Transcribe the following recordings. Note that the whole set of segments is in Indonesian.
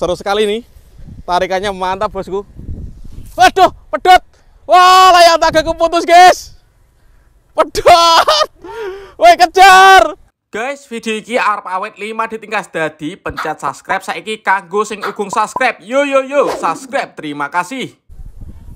Seru sekali nih. Tarikannya mantap, bosku. Waduh, pedot. Wah, layang nagaku putus, guys. Pedot. Woi, kejar. Guys, video ini arep awet 5 ditingkas dadi pencet subscribe saiki kanggo sing ugung subscribe. Yo subscribe. Terima kasih.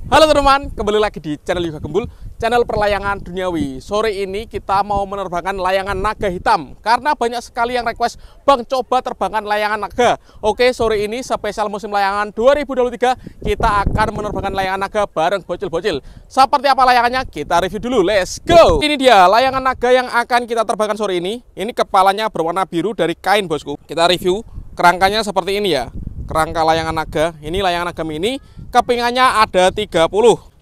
Halo teman-teman, kembali lagi di channel Yoga Gembul, channel perlayangan duniawi. Sore ini kita mau menerbangkan layangan naga hitam karena banyak sekali yang request, "Bang, coba terbangkan layangan naga." Oke, sore ini spesial musim layangan 2023 kita akan menerbangkan layangan naga bareng bocil-bocil. Seperti apa layangannya? Kita review dulu. Let's go. Ini dia layangan naga yang akan kita terbangkan sore ini. Ini kepalanya berwarna biru dari kain, bosku. Kita review kerangkanya seperti ini ya. Kerangka layangan naga. Ini layangan naga mini. Kepingannya ada 30.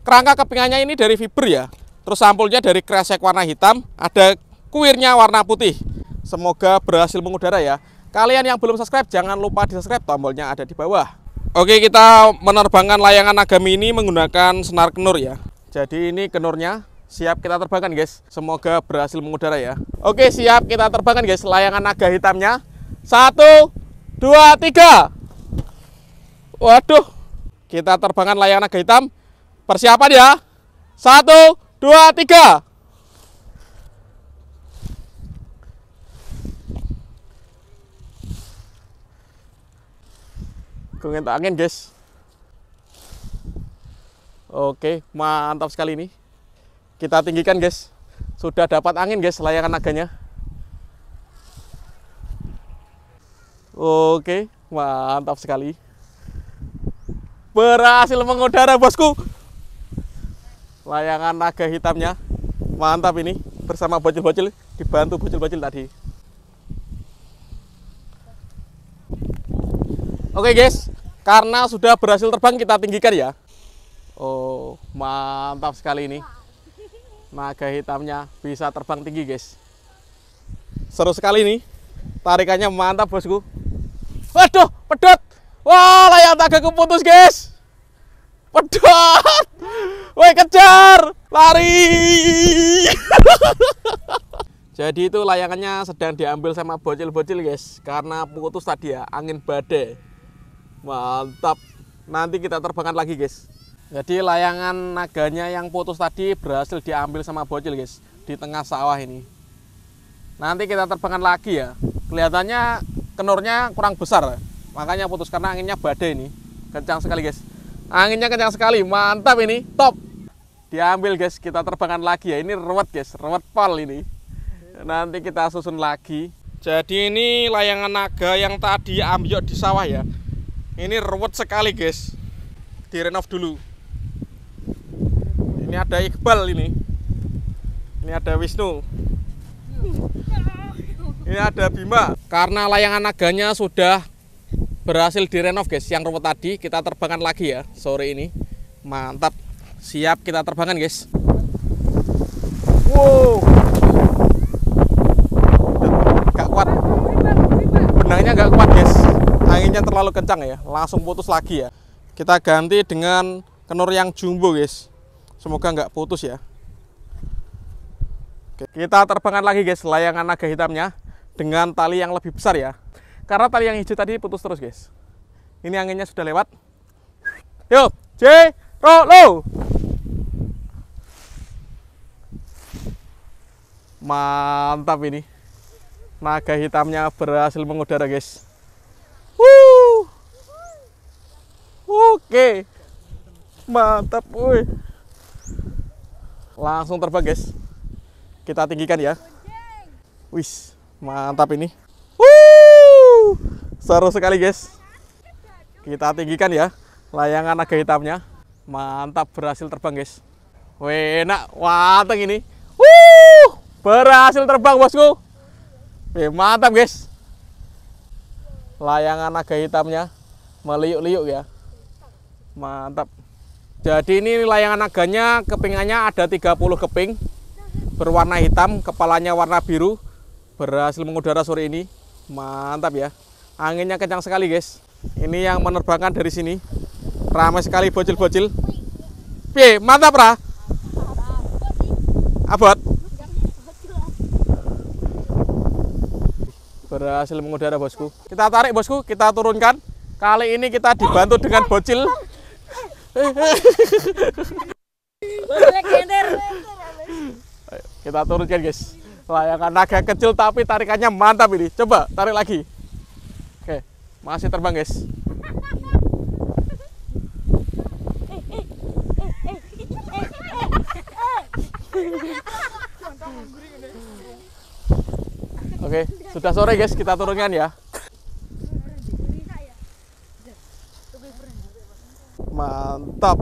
Kerangka kepingannya ini dari fiber ya. Terus sampulnya dari kresek warna hitam. Ada kuirnya warna putih. Semoga berhasil mengudara ya. Kalian yang belum subscribe jangan lupa di subscribe. Tombolnya ada di bawah. Oke, kita menerbangkan layangan naga mini menggunakan senar kenur ya. Jadi ini kenurnya siap kita terbangkan, guys. Semoga berhasil mengudara ya. Oke, siap kita terbangkan, guys. Layangan naga hitamnya 1, 2, 3. Waduh, kita terbangkan layangan naga hitam. Persiapan ya. 1, 2, 3. Ngentak angin, guys. Oke, mantap sekali ini. Kita tinggikan, guys. Sudah dapat angin, guys, layangan naganya. Oke, mantap sekali. Berhasil mengudara, bosku. Layangan naga hitamnya mantap ini bersama bocil-bocil, dibantu bocil-bocil tadi. Oke, guys, karena sudah berhasil terbang kita tinggikan ya. Oh, mantap sekali ini. Naga hitamnya bisa terbang tinggi, guys. Seru sekali nih. Tarikannya mantap, bosku. Waduh, pedot. Wah, layang nagaku putus, guys. Pedot. Woi, kejar. Lari. Jadi itu layangannya sedang diambil sama bocil-bocil, guys. Karena putus tadi ya, angin badai. Mantap. Nanti kita terbangkan lagi, guys. Jadi layangan naganya yang putus tadi berhasil diambil sama bocil, guys. Di tengah sawah ini. Nanti kita terbangkan lagi ya. Kelihatannya kenurnya kurang besar. Makanya putus karena anginnya badai ini. Kencang sekali, guys. Anginnya kencang sekali. Mantap ini. Top. Diambil, guys. Kita terbangkan lagi ya. Ini ruwet, guys. Ruwet pol ini. Nanti kita susun lagi. Jadi ini layangan naga yang tadi ambyok di sawah ya. Ini ruwet sekali, guys. Direnov dulu. Ini ada Iqbal ini. Ini ada Wisnu. Ini ada Bima. Karena layangan naganya sudah berhasil direnov, guys. Yang ruwet tadi kita terbangkan lagi ya sore ini. Mantap. Siap kita terbangkan, guys. Wow. Gak kuat. Benangnya gak kuat, guys. Anginnya terlalu kencang ya. Langsung putus lagi ya. Kita ganti dengan kenur yang jumbo, guys. Semoga nggak putus ya. Oke, kita terbangkan lagi, guys, layangan naga hitamnya dengan tali yang lebih besar ya. Karena tali yang hijau tadi putus terus, guys. Ini anginnya sudah lewat. Yuk, lo. Mantap ini. Naga hitamnya berhasil mengudara, guys. Oke. Mantap, woi. Langsung terbang, guys. Kita tinggikan ya. Wis, mantap ini. Seru sekali, guys. Kita tinggikan ya layangan naga hitamnya. Mantap, berhasil terbang, guys. Enak, wanteng ini. Berhasil terbang, bosku. Mantap, guys. Layangan naga hitamnya meliuk-liuk ya. Mantap. Jadi ini layangan naganya kepingannya ada 30 keping. Berwarna hitam, kepalanya warna biru. Berhasil mengudara sore ini. Mantap ya. Anginnya kencang sekali, guys. Ini yang menerbangkan dari sini. Ramai sekali bocil-bocil. Piye, mantap ra? Abot. Berhasil mengudara, bosku. Kita tarik, bosku. Kita turunkan Kali ini kita dibantu dengan bocil. Ayo, kita turunkan guys. Layangan naga kecil tapi tarikannya mantap ini. Coba tarik lagi. Oke, masih terbang guys. Oke, sudah sore guys, kita turunkan ya. Mantap.